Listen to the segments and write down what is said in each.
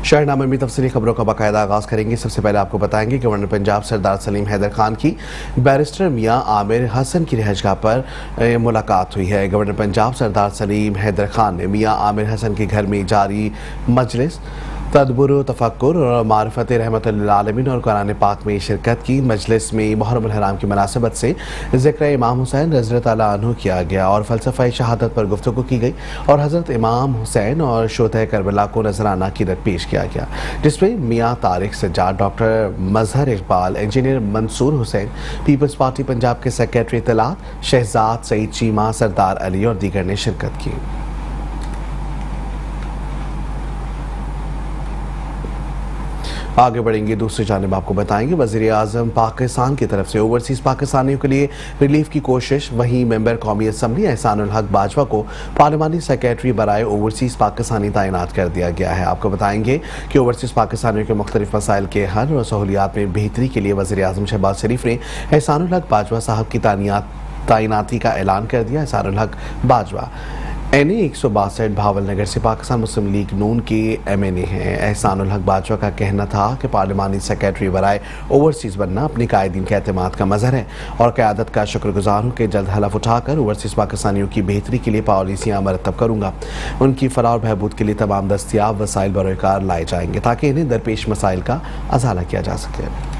शहरनामे में तफसीली खबरों का बाकायदा आगाज करेंगे। सबसे पहले आपको बताएंगे कि गवर्नर पंजाब सरदार सलीम हैदर खान की बैरिस्टर मियां आमिर हसन की रिहाइशगाह पर मुलाकात हुई है। गवर्नर पंजाब सरदार सलीम हैदर खान ने मियां आमिर हसन के घर में जारी मजलिस तदब्बुर तफक्कुर और मारिफत रहमतुल लिल आलमीन और कुरान पाक में शिरकत की। मजलिस में मुहर्रम अल हराम की मुनासिबत से ज़िक्र इमाम हुसैन रज़ियल्लाहु तआला अन्हु किया गया और फ़लसफ़ा शहादत पर गुफ्तगू की गई और हज़रत इमाम हुसैन और शुहदाए करबला को नजराना कीरत पेश किया गया, जिसमें Mian Tariq Sajjad, doctor Mazhar Iqbal, engineer Mansoor Hussain, Peoples Party Punjab के सेक्रेटरी इत्तलात शहजाद सईद चीमा, सरदार अली और दीगर ने शिरकत की। आगे बढ़ेंगे, दूसरी जानिब आपको बताएंगे वज़ीर आज़म पाकिस्तान की तरफ से ओवरसीज़ पाकिस्तानियों के लिए रिलीफ की कोशिश। वहीं मेंबर कौमी असम्बली एहसानुल हक बाजवा को पार्लिमानी सेक्रेटरी बराए ओवरसीज़ पाकिस्तानी तैनात कर दिया गया है। आपको बताएंगे कि ओवरसीज़ पाकिस्तानियों के मुख्तलिफ मसाइल के हल और सहूलियात में बेहतरी के लिए वज़ीर आज़म शहबाज शरीफ ने एहसानुल हक बाजवा साहब की तैनाती का ऐलान कर दिया। एहसानुल हक बाजवा NA 162 भावलनगर से पाकिस्तान मुस्लिम लीग नून के MNA हैं। एहसानुल हक बाजवा का कहना था कि पार्लिमानी सेक्रेटरी बराए ओवरसीज़ बनना अपने कायदीन के एतमाद का मज़हर है और क़यादत का शुक्रगुजार हूँ कि जल्द हलफ उठाकर ओवरसीज़ पाकिस्तानियों की बेहतरी के लिए पॉलिसियाँ मरतब करूँगा। उनकी फलाह और बहबूद के लिए तमाम दस्तियाब वसाइल बरोकार लाए जाएंगे ताकि इन्हें दरपेश मसाइल का अज़ाला किया जा सके।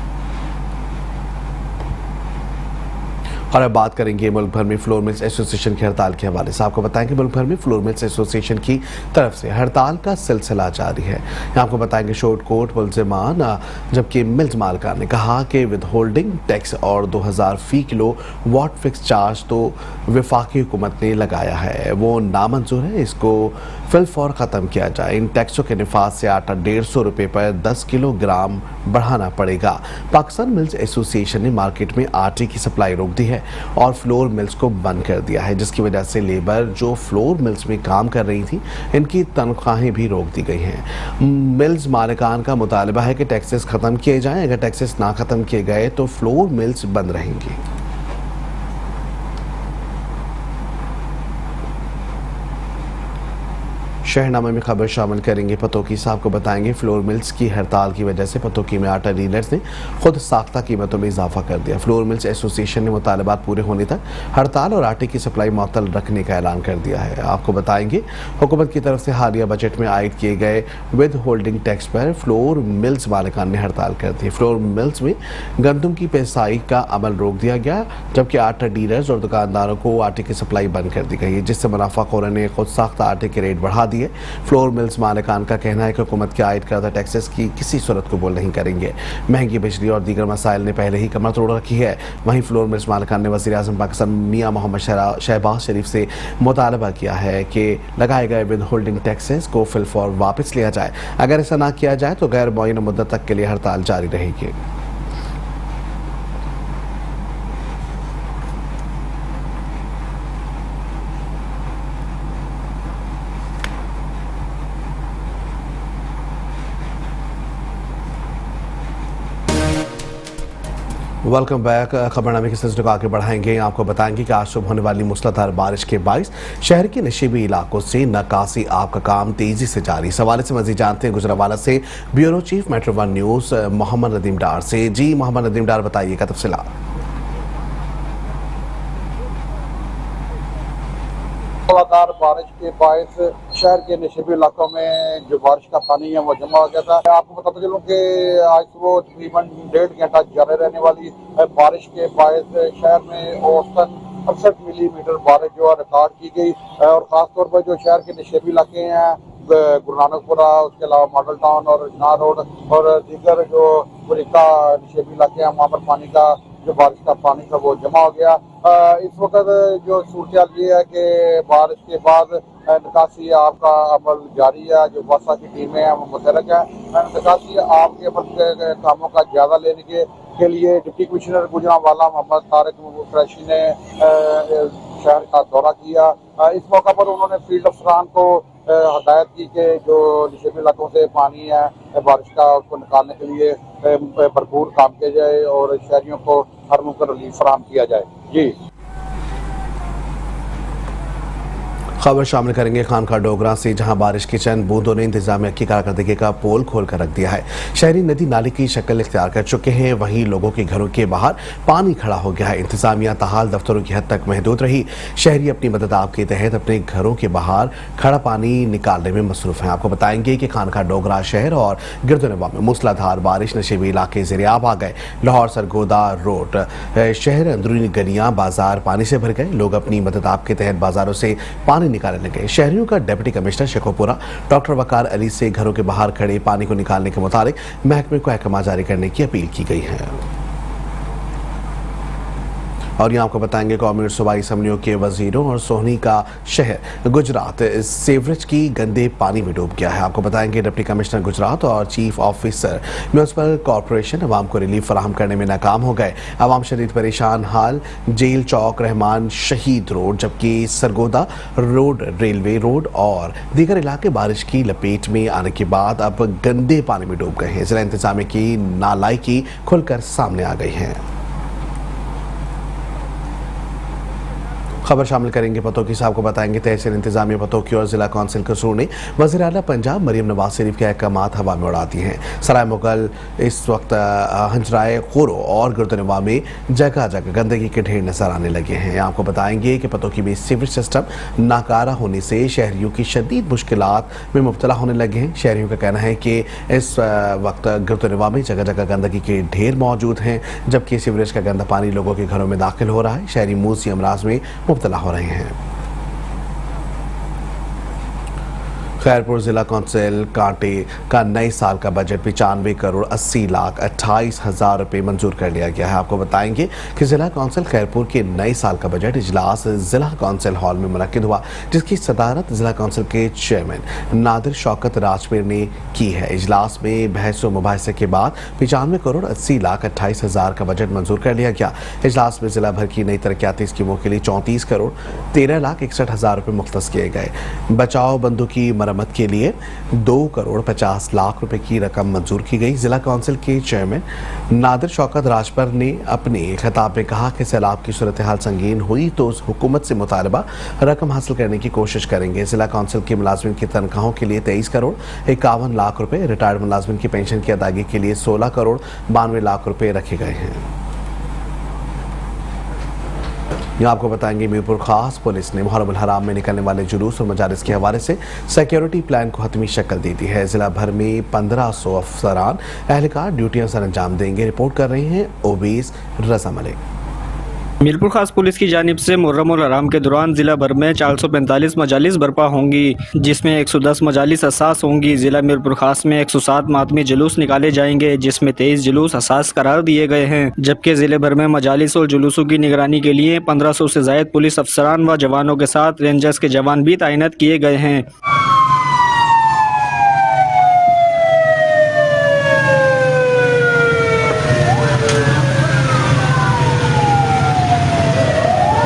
और अब बात करेंगे मुल्क भर में फ्लोर मिल्स एसोसिएशन की हड़ताल के हवाले से। आपको बताएंगे मुल्क भर में फ्लोर मिल्स एसोसिएशन की तरफ से हड़ताल का सिलसिला जारी है। आपको बताएंगे शॉर्ट कोर्ट मुलज़िमान, जबकि मिल्स मालिकान ने कहा कि विद होल्डिंग टैक्स और 2000 फी किलो वाट फिक्स चार्ज तो वफाकी हुकूमत ने लगाया है, वो नामंजूर है, इसको फिलफौर ख़त्म किया जाए। इन टैक्सों के निफाज से आटा 150 रुपये पर 10 किलोग्राम बढ़ाना पड़ेगा। पाकिस्तान मिल्स एसोसिएशन ने मार्केट में आटे की सप्लाई रोक दी है और फ्लोर मिल्स को बंद कर दिया है, जिसकी वजह से लेबर जो फ्लोर मिल्स में काम कर रही थी इनकी तनख्वाहें भी रोक दी गई हैं। मिल्स मालिकान का मुतालबा है कि टैक्सेस ख़त्म किए जाएं। अगर टैक्सेस ना ख़त्म किए गए तो फ्लोर मिल्स बंद रहेंगी। शहरनामे में खबर शामिल करेंगे पतोकी से। आपको बताएंगे फ्लोर मिल्स की हड़ताल की वजह से पतोकी में आटा डीलर्स ने खुद साख्ता कीमतों में इजाफा कर दिया। फ्लोर मिल्स एसोसिएशन ने मुतालबात पूरे होने तक हड़ताल और आटे की सप्लाई मुअत्तल रखने का ऐलान कर दिया है। आपको बताएंगे हुकूमत की तरफ से हालिया बजट में आयद किए गए विद होल्डिंग टैक्स पर फ्लोर मिल्स मालिकान ने हड़ताल कर दी। फ्लोर मिल्स में गंदम की पेशाई का अमल रोक दिया गया, जबकि आटा डीलर्स और दुकानदारों को आटे की सप्लाई बंद कर दी गई है, जिससे मुनाफाखोरों ने खुद साख्ता आटे के रेट बढ़ा दिए। फ्लोर मिल्स मालिकान का कहना है कि हुकूमत के आयद करदा टैक्सेस की किसी सूरत कबूल नहीं करेंगे। महंगी बिजली और दीगर मसाइल ने पहले ही कमर तोड़ रखी है। वहीं फ्लोर मिल्स मालिकान ने वज़ीर आज़म पाकिस्तान मियां मोहम्मद शहबाज शरीफ से मुतालबा किया है कि लगाए गए विद होल्डिंग टैक्सेस को फिलफौर वापस लिया जाए। अगर ऐसा ना किया जाए तो गैर मुअय्यन मुद्दत तक के लिए हड़ताल जारी रहेगी। Welcome back. खबरनामे के सिलसिले को आगे बढ़ाएंगे। आपको बताएंगे कि आज सुबह होने वाली मूसलाधार बारिश के बाइस शहर के नशीबी इलाकों से नकासी आब का काम तेजी से जारी। इस हवाले से मजीद जानते हैं गुजरावाला से bureau chief Metro one News Muhammad Nadeem Dar से। जी मोहम्मद नदीम डार, बताइएगा तफसीलात। मूसलाधार बारिश के बायस शहर के नशीबी इलाकों में जो बारिश का पानी है वो जमा हो गया था। आपको बताते चलूं कि आज सुबह तकरीबन 1.5 घंटा जारी रहने वाली बारिश के बायस शहर में औसतन 68 मिलीमीटर बारिश जो है रिकॉर्ड की गई और ख़ासतौर पर जो शहर के नशीबी इलाके हैं गुरु नानकपुरा, उसके अलावा मॉडल टाउन और जनार रोड और दीगर जो बुरिका नशीबी इलाके हैं वहाँ पर पानी का जो बारिश का पानी था वो जमा हो गया। इस वक्त जो सूरत ये है कि बारिश के बाद निकासी आब का अमल जारी है। जो वासा की टीमें हैं वो मुतहरक है। निकासी आब के अमल कामों का जायजा लेने के लिए डिप्टी कमिश्नर गुजरांवाला मोहम्मद तारिक कुरैशी ने शहर का दौरा किया। इस मौका पर उन्होंने फील्ड अफसरान को हदायत की कि जो नशीबी इलाकों से पानी है बारिश का उसको निकालने के लिए भरपूर काम किया जाए और शहरियों को हर मुमकिन रिलीफ फराहम किया जाए। जी खबर शामिल करेंगे खानका डोगरा से, जहां बारिश की चंद बूंदों ने इंतजामिया की कारकर्दगी का पोल खोल कर रख दिया है। शहरी नदी नाले की शक्ल इख्तियार कर चुके हैं, वहीं लोगों के घरों के बाहर पानी खड़ा हो गया है। इंतजामिया ताहाल दफ्तरों की हद तक महदूद रही। शहरी अपनी मदद आप के तहत अपने घरों के बाहर खड़ा पानी निकालने में मसरूफ हैं। आपको बताएंगे कि खानका डोगरा शहर और गिरदोनवा में मूसलाधार बारिश नशेबी इलाके ज़ेरियाब आ गए। लाहौर सरगोदा रोड शहर अंदरूनी गलियां बाजार पानी से भर गए। लोग अपनी मदद आप के तहत बाजारों से पानी निकालने लगे। शहरियों का डिप्टी कमिश्नर शेखोपुरा डॉक्टर वकार अली से घरों के बाहर खड़े पानी को निकालने के मुताबिक महकमे को अहकाम जारी करने की अपील की गई है। और यहाँ आपको बताएंगे कौमी सूबाई असम्बलियों के वजीरों और सोहनी का शहर गुजरात सीवरेज की गंदे पानी में डूब गया है। आपको बताएंगे डिप्टी कमिश्नर गुजरात और चीफ ऑफिसर म्यूनसिपल कॉरपोरेशन अवाम को रिलीफ फराहम करने में नाकाम हो गए। अवाम शदीद परेशान हाल। जेल चौक, रहमान शहीद रोड, जबकि सरगोदा रोड, रेलवे रोड और दीगर इलाके बारिश की लपेट में आने के बाद अब गंदे पानी में डूब गए हैं। जिला इंतजामिया की नालायकी खुलकर सामने आ गई है। खबर शामिल करेंगे पतोकी साहब को बताएंगे तहसील इंतजामिया पतोकी और जिला कौंसिल कसूर ने वज़ीर आला पंजाब मरियम नवाज शरीफ के अहकामात हवा में उड़ा दिए हैं। सराय मुगल इस वक्त हंजराए खुरो और गुरदनवा में जगह जगह गंदगी के ढेर नजर आने लगे हैं। आपको बताएंगे कि पतोकी में सीवरेज सिस्टम नाकारा होने से शहरियों की शदीद मुश्किलात में मुब्तला होने लगे हैं। शहरियों का कहना है कि इस वक्त गुरदनवा में जगह जगह गंदगी के ढेर मौजूद हैं, जबकि सीवरेज का गंदा पानी लोगों के घरों में दाखिल हो रहा है। शहरी मूसी अमराज में मुब्तला हो रहे हैं। खैरपुर जिला कौंसिल कांटे का नए साल का बजट 95 करोड़ 80 लाख 28 हजार रुपये मंजूर कर लिया गया है। आपको बताएंगे कि जिला कौंसिल खैरपुर के नए साल का बजट इजलास जिला कौंसिल हॉल में मुनक्किद हुआ, जिसकी सदारत जिला कौंसिल के चेयरमैन नादिर शौकत राजपीर ने की है। इजलास में बहस व मुबाहिसे के बाद 95 करोड़ 80 लाख 28 हजार का बजट मंजूर कर लिया गया। इजलास में जिला भर की नई तरक्याती स्कीमों के लिए 34 करोड़ 13 लाख 61 हजार रुपये मुख्तस किए गए। बचाव बंदों की मरम्मत के लिए 2 करोड़ 50 लाख रुपए की रकम मंजूर की गई। जिला काउंसिल के चेयरमैन नादिर शौकत राजपर ने अपने खिताब में कहा कि सैलाब की सूरत हाल संगीन हुई तो उस हुकूमत से मुतालबा रकम हासिल करने की कोशिश करेंगे। जिला काउंसिल के मुलाजमिन की तनख्वाहों के लिए 23 करोड़ 51 लाख रुपए, रिटायर्ड मुलाजमिन की पेंशन की अदायगी के लिए 16 करोड़ 92 लाख रुपए रखे गए हैं। यहाँ आपको बताएंगे मीरपुर खास पुलिस ने मुहर्रम हराम में निकलने वाले जुलूस और मजालिस के हवाले से सिक्योरिटी प्लान को हतमी शक्ल दे दी है। जिला भर में 1500 अफसरान एहलकार ड्यूटियां सर अंजाम देंगे। रिपोर्ट कर रहे हैं ओबीस रजा मलिक। मीरपुर खास पुलिस की जानिब से मुहर्रम और हराम के दौरान जिला भर में 445 मजालिस बर्पा होंगी, जिसमें 110 मजालिस असास होंगी। जिला मीरपुर खास में 107 मातमी जुलूस निकाले जाएंगे, जिसमें 23 जुलूस असास करार दिए गए हैं, जबकि जिले भर में मजालिस और जुलूसों की निगरानी के लिए 1500 से ज़ायद पुलिस अफसरान व जवानों के साथ रेंजर्स के जवान भी तैनात किए गए हैं।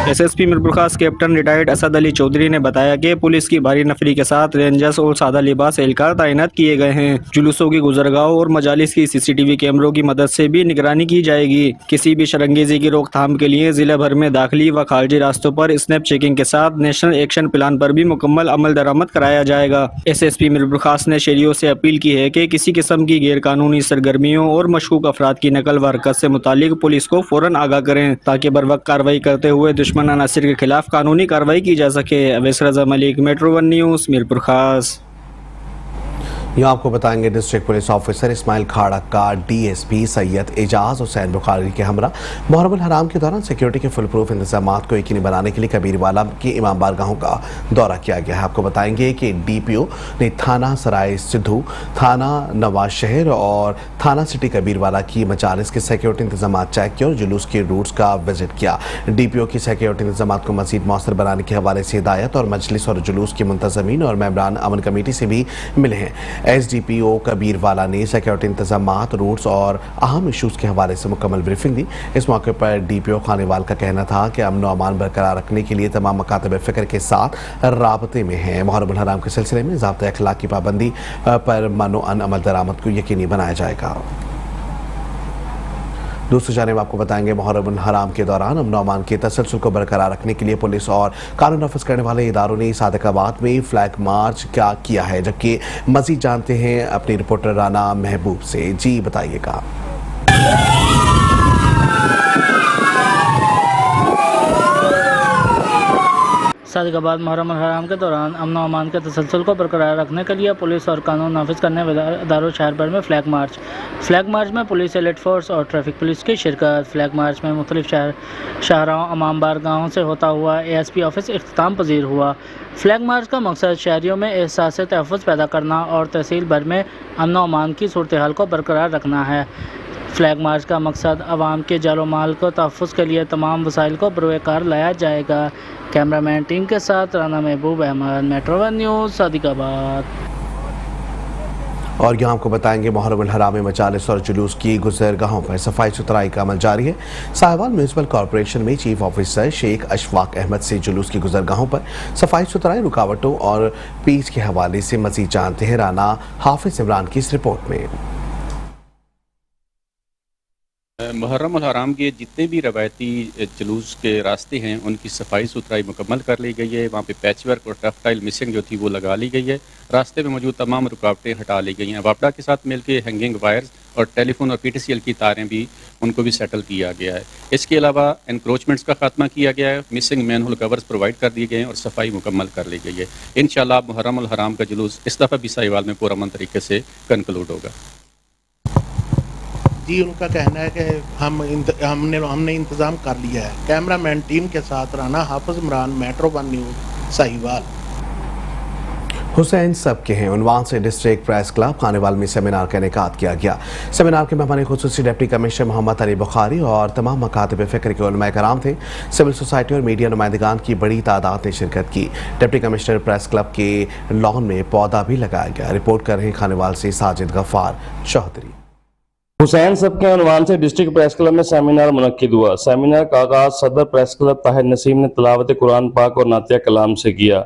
एसएसपी मीरपुर खास कैप्टन रिटायर्ड असद अली चौधरी ने बताया कि पुलिस की भारी नफरी के साथ रेंजर्स और सादा लिबास एहलकार तैनात किए गए हैं। जुलूसों की गुजरगाहों और मजालिस की सीसीटीवी कैमरों की मदद से भी निगरानी की जाएगी। किसी भी शरंगेजी की रोकथाम के लिए जिला भर में दाखिली व खारजी रास्तों पर स्नैप चेकिंग के साथ नेशनल एक्शन प्लान पर भी मुकम्मल अमल दरामद कराया जाएगा। एसएसपी मीरपुर खास ने शहरियों से अपील की है कि किसी किस्म की गैर कानूनी सरगर्मियों और मशकूक अफराद की नकल व हरकत से मुतालिक पुलिस को फौरन आगाह करें, ताकि बर वक्त कार्रवाई करते हुए दुश्मन अनासिर के खिलाफ कानूनी कार्रवाई की जा सके। अवैस रजा मलिक, मेट्रो 1 न्यूज़, मीरपुर खास। यहाँ आपको बताएंगे डिस्ट्रिक्ट पुलिस ऑफिसर इस्माइल खाड़ा का डीएसपी सैयद एजाज हुसैन बुखारी के हमरा मुहर्रम हराम के दौरान सिक्योरिटी के फुल प्रूफ इंतजाम को यकीनी बनाने के लिए कबीरवाला की इमाम बारगाहों का दौरा किया गया है। आपको बताएंगे कि डीपीओ ने थाना सराय सिद्धू, थाना नवाज शहर और थाना सिटी कबीरवाला की मजालिस के सिक्योरिटी इंतजाम चेक किए और जुलूस के रूट्स का विजिट किया। डीपीओ की सिक्योरिटी इंतजाम को मजीद मौसर बनाने के हवाले से हिदायत और मजलिस और जुलूस के मुंतजमीन और मेंबरान अमन कमेटी से भी मिले हैं। एसडीपीओ कबीरवाला ने सिक्योरिटी इंतजामात, रूट्स और अहम इशूज़ के हवाले से मुकम्मल ब्रीफिंग दी। इस मौके पर डीपीओ खानेवाल का कहना था कि अमन और अमान बरकरार रखने के लिए तमाम मकातब फ़िक्र के साथ राबते में हैं। मुहर्रम हराम के सिलसिले में ज़ाब्ता अखलाक की पाबंदी पर मनो अन अमल दरामद को यकीनी बनाया जाएगा। दूसरी जानिब आपको बताएंगे मुहर्रम हराम के दौरान अमन अमान के तसलसल को बरकरार रखने के लिए पुलिस और कानून नाफिज करने वाले इदारों ने सादिकाबाद में फ्लैग मार्च क्या किया है, जबकि मजीद जानते हैं अपनी रिपोर्टर राना महबूब से। जी बताइएगा। सादिकाबाद मुहर्रम हराम के दौरान अमन और अमान के तसलसल को बरकरार रखने के लिए पुलिस और कानून नाफिज करने वाले इदारों शहर भर में फ्लैग मार्च में पुलिस, एलिट फोर्स और ट्रैफिक पुलिस की शिरकत। फ्लैग मार्च में मुख्तलिफ शाहराहों, अमाम बारगाहों से होता हुआ ASP ऑफिस इख्तिताम पजीर हुआ। फ्लैग मार्च का मकसद शहरियों में एहसास तहफ़्फ़ुज़ पैदा करना और तहसील भर में अमन और अमान की सूरत हाल को बरकरार रखना है। फ्लैग मार्च का मकसद आवाम के जालो माल को तहफ़्फ़ुज़ के लिए तमाम वसाइल को बरोकार लाया जाएगा। कैमरामैन टीम के साथ Rana Mehboob Ahmed, metro one news, Sadiqabad. और यहाँ आपको बताएंगे मुहर्रम हराम में मजालिस और जुलूस की गुज़रगाहों पर सफाई सुथराई का अमल जारी है। साहिवाल म्यूनसिपल कॉरपोरेशन में चीफ ऑफिसर शेख अशफाक अहमद से जुलूस की गुज़रगाहों पर सफाई सुथराई, रुकावटों और पीच के हवाले से मज़ीद जानते हैं राना हाफिज इमरान की इस रिपोर्ट में। मुहर्रम हराम के जितने भी रवायती जुलूस के रास्ते हैं उनकी सफाई सुथराई मुकम्मल कर ली गई है। वहाँ पे पैच वर्क और टफ टाइल मिसिंग जो थी वो लगा ली गई है। रास्ते में मौजूद तमाम रुकावटें हटा ली गई हैं। वापडा के साथ मिलकर हैंगिंग वायर्स और टेलीफोन और PTCL की तारें भी उनको भी सेटल किया गया है। इसके अलावा एनक्रोचमेंट्स का खात्मा किया गया है, मिसिंग मैनहोल कवर्स प्रोवाइड कर दिए गए हैं और सफाई मुकम्मल कर ली गई है। इंशाअल्लाह मुहर्रम हराम का जुलूस इस दफ़ा भी साहिवाल में पुरअमन तरीके से कंक्लूड होगा। जी, उनका कहना है कि हमने इंतज़ाम कर लिया है। कैमरामैन टीम के साथ Rana Hafiz Imran, Metro one News, Sahiwal. Hussain सब के हैं उन्वान से डिस्ट्रिक्ट प्रेस क्लब खानेवाल में सेमिनार का इनेकाद किया गया। सेमिनार के मेहमान खुसूसी डिप्टी कमिश्नर मोहम्मद अली बुखारी और तमाम मकातब फ़िक्र के उलमा कराम थे। सिविल सोसाइटी और मीडिया नुमाइंदगान की बड़ी तादाद ने शिरकत की। डिप्टी कमिश्नर प्रेस क्लब के लॉन में पौधा भी लगाया गया। रिपोर्ट कर रहे हैं खानेवाल से साजिद गफ्फार चौधरी। हुसैन सब के उन्वान से डिस्ट्रिक्ट प्रेस क्लब में सेमिनार मुनक्किद हुआ। सेमिनार का आगाज सदर प्रेस क्लब ताहिर नसीम ने तिलावत कुरान पाक और नातिया कलाम से किया।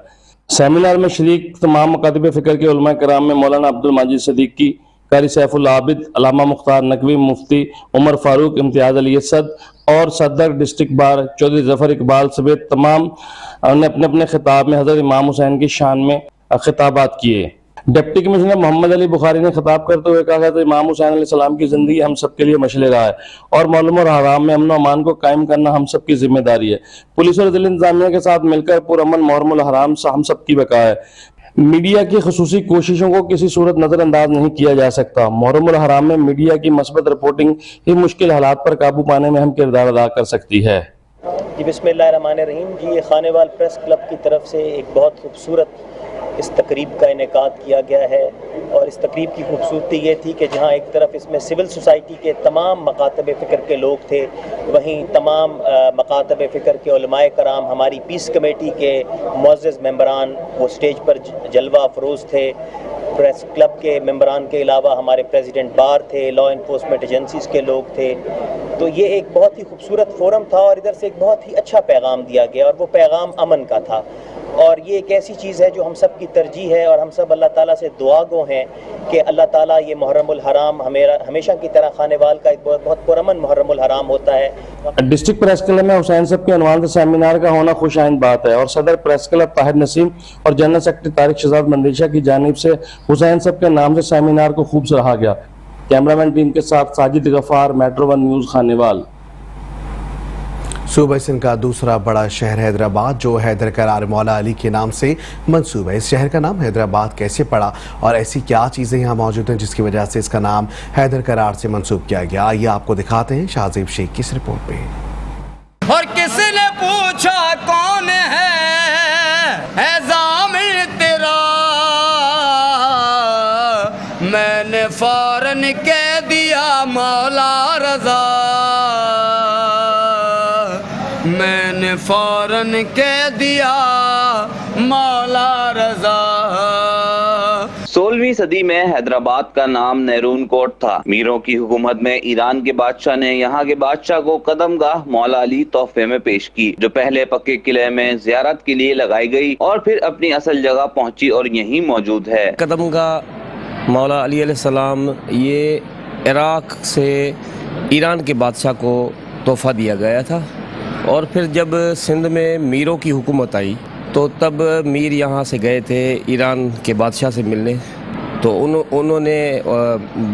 सेमिनार में शरीक तमाम मकातब फ़िक्र के उलमा कराम में मौलाना अब्दुल माजिद सिद्दीकी, कारी सैफुल आबिद, अल्लामा मुख्तार नकवी, मुफ्ती उमर फारूक, इम्तियाज़ अली असद और सदर डिस्ट्रिक्ट बार चौधरी जफर इकबाल समेत तमाम ने अपने अपने खिताब में हज़रत इमाम हुसैन की शान में खिताबात किए। डिप्टी कमिश्नर मोहम्मद अली बुखारी ने खिताब करते हुए कहा कि इमाम हुसैन अलैहिस्सलाम की ज़िंदगी हम सब के लिए मशले रहा है और मुहर्रम और हराम में अमन और अमान को कायम करना हम सब की जिम्मेदारी है। पुलिस और ज़िला इंतज़ामिया के साथ मिलकर पुरअमन मुहर्रम और हराम हम सब की बका है। मीडिया की खुसूसी कोशिशों को किसी सूरत नज़रअंदाज नहीं किया जा सकता। मुहर्रम और हराम में मीडिया की मस्बत रिपोर्टिंग ही मुश्किल हालात पर काबू पाने में अहम किरदार अदा कर सकती है। जी बिस्मिल्लाहिर्रहमानिर्रहीम। जी, ये खानेवाल प्रेस क्लब की तरफ से एक बहुत खूबसूरत इस तकरीब का इनेकाद किया गया है और इस तकरीब की खूबसूरती ये थी कि जहाँ एक तरफ इसमें सिविल सोसाइटी के तमाम मकातब फ़िक्र के लोग थे, वहीं तमाम मकातब फ़िक्र के उलमाए कराम, हमारी पीस कमेटी के मुअज़्ज़ज़ मेंबरान वो स्टेज पर जलवा अफरोज़ थे। प्रेस क्लब के मेंबरान के अलावा हमारे प्रेसिडेंट बार थे, लॉ इन्फोर्समेंट एजेंसीज़ के लोग थे। तो ये एक बहुत ही खूबसूरत फोरम था और इधर से एक बहुत ही अच्छा पैगाम दिया गया और वो पैगाम अमन का था। और ये एक ऐसी चीज़ है जो हम सब की तरजीह है और हम सब अल्लाह ताला से दुआ गो हैं कि अल्लाह ताला ये मुहर्रमुल हराम हमेशा की तरह खानेवाल का एक बहुत पुरअमन मुहर्रमुल हराम होता है। डिस्ट्रिक्ट प्रेस क्लब में हुसैन सब के उन्वान से सेमिनार का होना खुशाइंद बात है और सदर प्रेस क्लब ताहिर नसीम और जनरल सेक्रेटरी तारिक शहजाद मंदेशा की जानिब से हुसैन सब के नाम से सेमिनार को खूब सराहा गया। कैमरामैन टीम के साथ Sajid Ghaffar, metro one news, Khanewal. सूबा सिंध का दूसरा बड़ा शहर हैदराबाद, जो हैदर करार मौला अली के नाम से मंसूब है। इस शहर का नाम हैदराबाद कैसे पड़ा और ऐसी क्या चीज़ें यहाँ मौजूद हैं जिसकी वजह से इसका नाम हैदर करार से मंसूब किया गया, आइए आपको दिखाते हैं शाहज़ेब शेख की इस रिपोर्ट में। और किसने पूछा कौन है ज़ामिर तेरा, मैंने फौरन कह दिया मौला रज़ा, मैंने फौरन कह दिया मौला रज़ा। 16वीं सदी में हैदराबाद का नाम नेरून कोट था। मीरों की हुकूमत में ईरान के बादशाह ने यहाँ के बादशाह को कदमगाह मौला अली तोहफे में पेश की, जो पहले पक्के किले में ज़ियारत के लिए लगाई गई और फिर अपनी असल जगह पहुँची और यहीं मौजूद है। कदमगाह मौला अली अलैहिस्सलाम ये इराक से ईरान के बादशाह को तोहफ़ा दिया गया था। और फिर जब सिंध में मीरों की हुकूमत आई तो तब मीर यहाँ से गए थे ईरान के बादशाह से मिलने, तो उन्होंने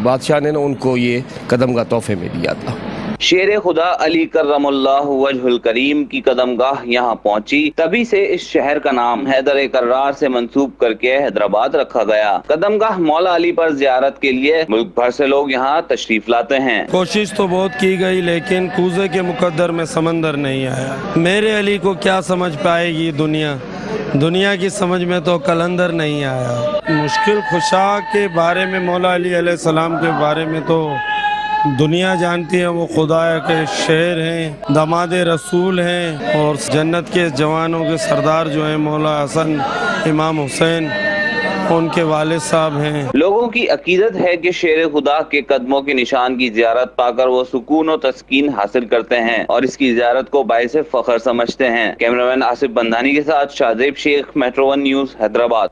बादशाह ने उनको ये कदमगाह तोहफे में दिया था। शेर खुदा अली कर्रमुल्लाहु वजहुल करीम की कदमगाह यहाँ पहुंची, तभी से इस शहर का नाम हैदर कर्रार से मंसूब करके हैदराबाद रखा गया। कदमगाह मौला अली पर जियारत के लिए मुल्क भर से लोग यहाँ तशरीफ लाते हैं। कोशिश तो बहुत की गई लेकिन कूजे के मुकद्दर में समंदर नहीं आया। मेरे अली को क्या समझ पाएगी दुनिया की समझ में तो कलंदर नहीं आया। मुश्किल खुशा के बारे में, मौला अली अलैहिस्सलाम के बारे में तो दुनिया जानती है, वो खुदा के शेर हैं, दामाद रसूल हैं और जन्नत के जवानों के सरदार जो हैं मौला हसन इमाम हुसैन, उनके वालिद साहब हैं। लोगों की अकीदत है कि शेर खुदा के कदमों के निशान की जियारत पाकर वो सुकून और तस्कीन हासिल करते हैं और इसकी जियारत को बाइस फख्र समझते हैं। कैमरामैन आसिफ बंधानी के साथ शाहजेब शेख, मेट्रो 1 न्यूज़, हैदराबाद।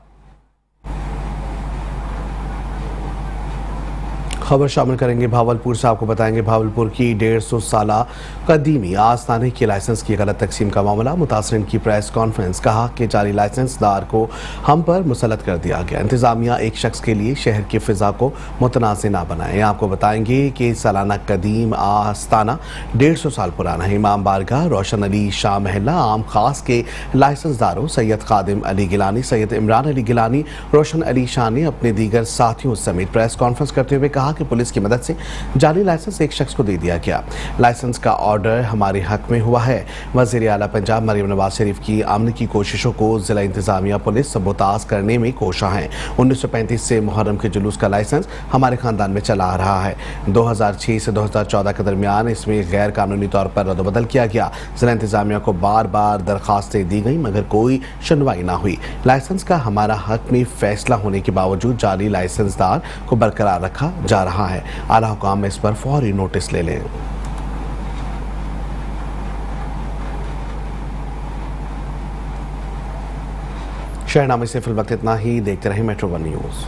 खबर शामिल करेंगे भावलपुर से। आपको बताएंगे भावलपुर की 150 साला कदीमी आस्थाने के लाइसेंस की गलत तकसीम का मामला। मुतासरीन की प्रेस कॉन्फ्रेंस, कहा कि जाली लाइसेंसदार को हम पर मुसल्लत कर दिया गया। इंतजामिया एक शख्स के लिए शहर की फिजा को मुतनाज़ ना बनाए। आपको बताएंगे कि सालाना कदीम आस्थाना 150 साल पुराना है। इमाम बारगाह रोशन अली शाह महल्ला आम खास के लाइसेंसदारों सैयद खादिम अली गिलानी, सैयद इमरान अली गिलानी, रोशन अली शाह ने अपने दीगर साथियों समेत प्रेस कॉन्फ्रेंस करते हुए कहा कि पुलिस की मदद से जाली लाइसेंस एक शख्स को दे दिया गया। लाइसेंस का ऑर्डर हमारे हक में हुआ है। वज़ीर आला पंजाब मरियम नवाज शरीफ की अमन की कोशिशों को जिला इंतजामिया पुलिस सबोताज करने में कोशा है। 1935 से मुहर्रम के जुलूस का लाइसेंस हमारे खानदान में चला आ रहा है। 2006 से 2014 के दरमियान इसमें गैर कानूनी तौर पर रद्दबदल किया गया। जिला इंतजामिया को बार बार दरखास्तें दी गई मगर कोई सुनवाई ना हुई। लाइसेंस का हमारा हक में फैसला होने के बावजूद जाली लाइसेंसदार को बरकरार रखा जा रहा है। आला हुकाम इस पर फौरी नोटिस ले लें। शहरनामे से फिल वक्त इतना ही। देखते रहें मेट्रो 1 न्यूज़।